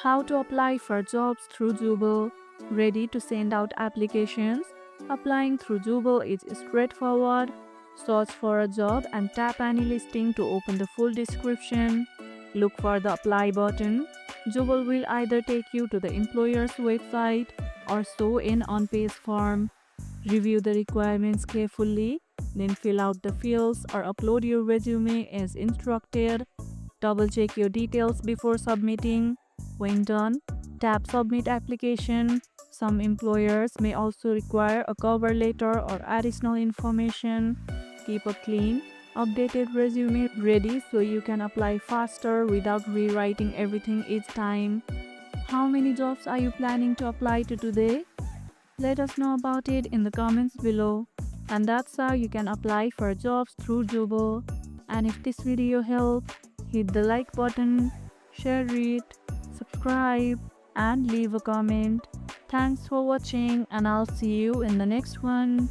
How to apply for jobs through Jooble. Ready to send out applications? Applying through Jooble is straightforward. Search for a job and tap any listing to open the full description. Look for the apply button. Jooble will either take you to the employer's website or show an on-page form. Review the requirements carefully, then fill out the fields or upload your resume as instructed. Double check your details before submitting. When done, tap Submit Application. Some employers may also require a cover letter or additional information. Keep a clean, updated resume ready so you can apply faster without rewriting everything each time. How many jobs are you planning to apply to today? Let us know about it in the comments below. And that's how you can apply for jobs through Jooble. And if this video helped, hit the like button, share it, subscribe, and leave a comment. Thanks for watching, and I'll see you in the next one.